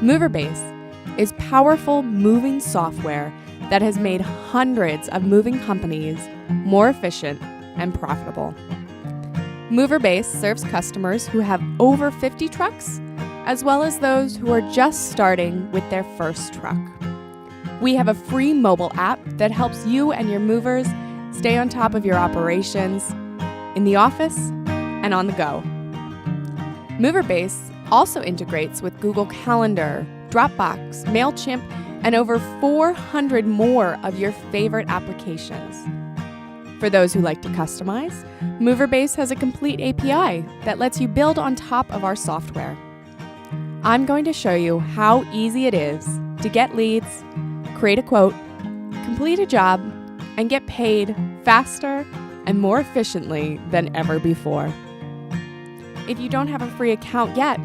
Moverbase is powerful moving software that has made hundreds of moving companies more efficient and profitable. Moverbase serves customers who have over 50 trucks, as well as those who are just starting with their first truck. We have a free mobile app that helps you and your movers stay on top of your operations in the office and on the go. Moverbase also integrates with Google Calendar, Dropbox, MailChimp, and over 400 more of your favorite applications. For those who like to customize, Moverbase has a complete API that lets you build on top of our software. I'm going to show you how easy it is to get leads, create a quote, complete a job, and get paid faster and more efficiently than ever before. If you don't have a free account yet,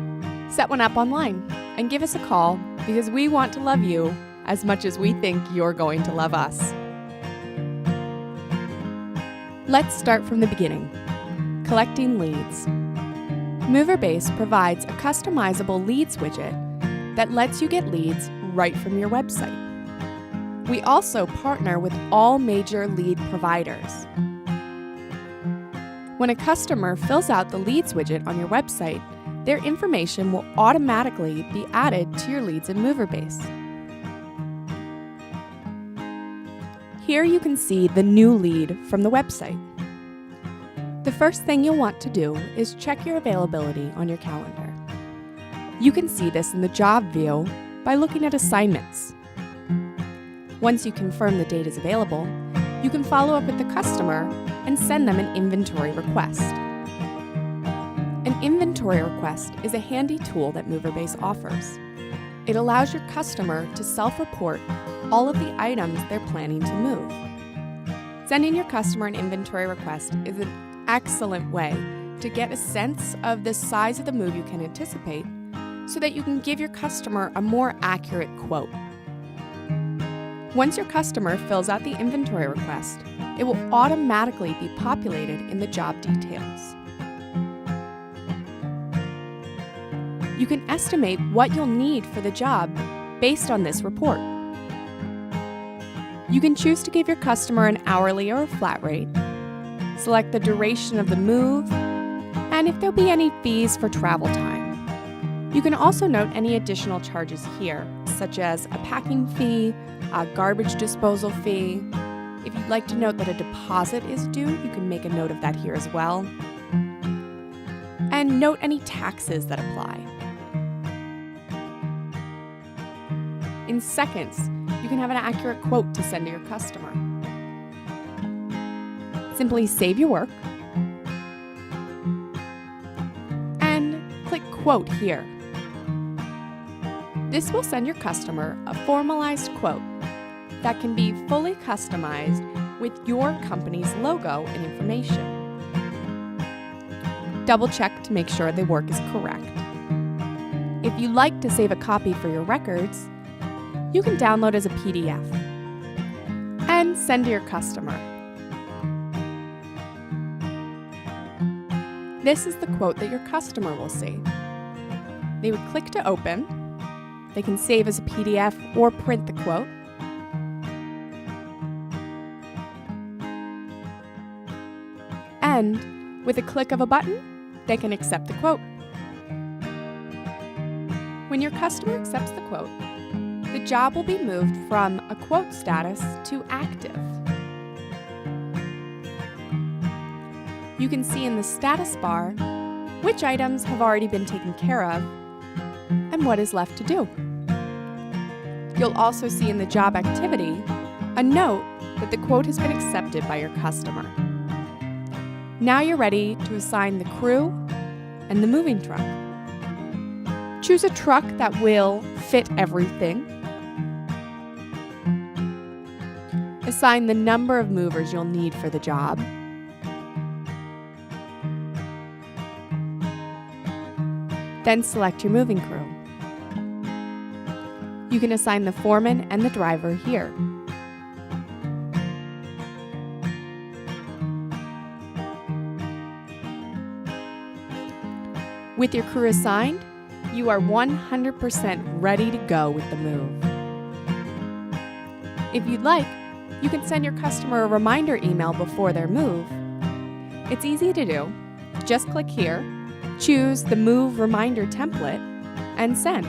set one up online and give us a call because we want to love you as much as we think you're going to love us. Let's start from the beginning. Collecting leads. Moverbase provides a customizable leads widget that lets you get leads right from your website. We also partner with all major lead providers. When a customer fills out the leads widget on your website, their information will automatically be added to your leads in Moverbase. Here you can see the new lead from the website. The first thing you'll want to do is check your availability on your calendar. You can see this in the job view by looking at assignments. Once you confirm the date is available, you can follow up with the customer and send them an inventory request. An inventory request is a handy tool that Moverbase offers. It allows your customer to self-report all of the items they're planning to move. Sending your customer an inventory request is an excellent way to get a sense of the size of the move you can anticipate so that you can give your customer a more accurate quote. Once your customer fills out the inventory request, it will automatically be populated in the job details. You can estimate what you'll need for the job based on this report. You can choose to give your customer an hourly or a flat rate, select the duration of the move, and if there'll be any fees for travel time. You can also note any additional charges here, such as a packing fee, a garbage disposal fee. If you'd like to note that a deposit is due, you can make a note of that here as well. And note any taxes that apply. In seconds, you can have an accurate quote to send to your customer. Simply save your work and click Quote here. This will send your customer a formalized quote that can be fully customized with your company's logo and information. Double check to make sure the work is correct. If you'd like to save a copy for your records, you can download as a PDF and send to your customer. This is the quote that your customer will see. They would click to open. They can save as a PDF or print the quote. And with a click of a button, they can accept the quote. When your customer accepts the quote, the job will be moved from a quote status to active. You can see in the status bar which items have already been taken care of and what is left to do. You'll also see in the job activity a note that the quote has been accepted by your customer. Now you're ready to assign the crew and the moving truck. Choose a truck that will fit everything. Assign the number of movers you'll need for the job. Then select your moving crew. You can assign the foreman and the driver here. With your crew assigned, you are 100% ready to go with the move. If you'd like, you can send your customer a reminder email before their move. It's easy to do. Just click here, choose the Move Reminder template, and send.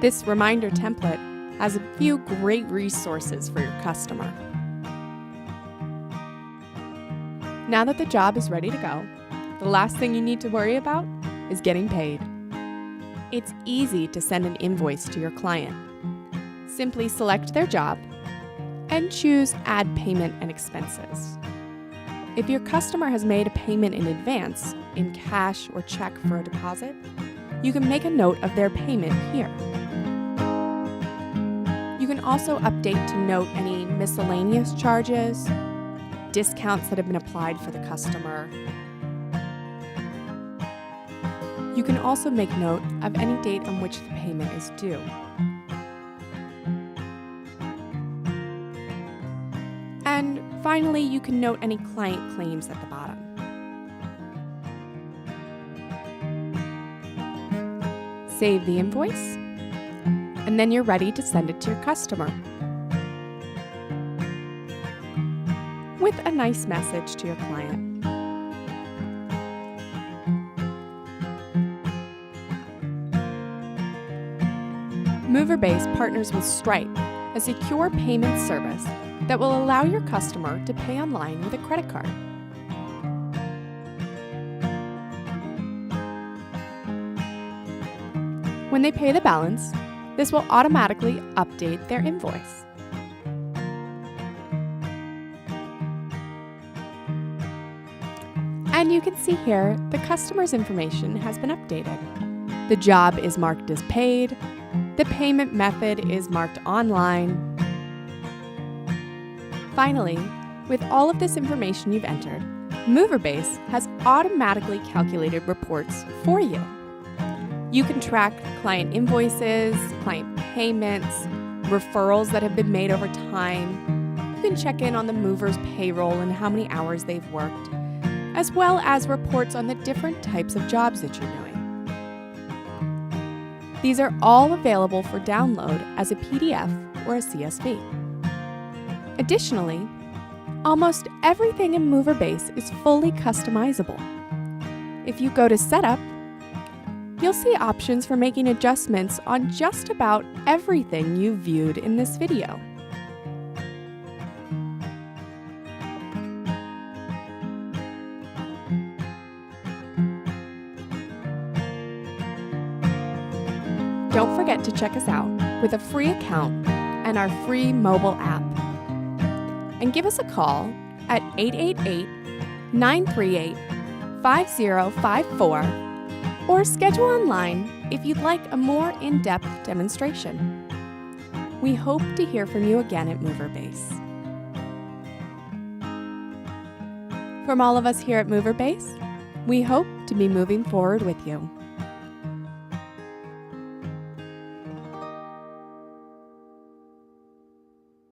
This reminder template has a few great resources for your customer. Now that the job is ready to go, the last thing you need to worry about is getting paid. It's easy to send an invoice to your client. Simply select their job and choose Add Payment and Expenses. If your customer has made a payment in advance, in cash or check for a deposit, you can make a note of their payment here. You can also update to note any miscellaneous charges, discounts that have been applied for the customer. You can also make note of any date on which the payment is due. And finally, you can note any client claims at the bottom. Save the invoice, and then you're ready to send it to your customer with a nice message to your client. Moverbase partners with Stripe, a secure payment service that will allow your customer to pay online with a credit card. When they pay the balance, this will automatically update their invoice. And you can see here, the customer's information has been updated. The job is marked as paid. The payment method is marked online. Finally, with all of this information you've entered, Moverbase has automatically calculated reports for you. You can track client invoices, client payments, referrals that have been made over time. You can check in on the mover's payroll and how many hours they've worked, as well as reports on the different types of jobs that you're doing. These are all available for download as a PDF or a CSV. Additionally, almost everything in Moverbase is fully customizable. If you go to Setup, you'll see options for making adjustments on just about everything you've viewed in this video. Don't forget to check us out with a free account and our free mobile app. And give us a call at 888-938-5054 or schedule online if you'd like a more in-depth demonstration. We hope to hear from you again at Moverbase. From all of us here at Moverbase, we hope to be moving forward with you.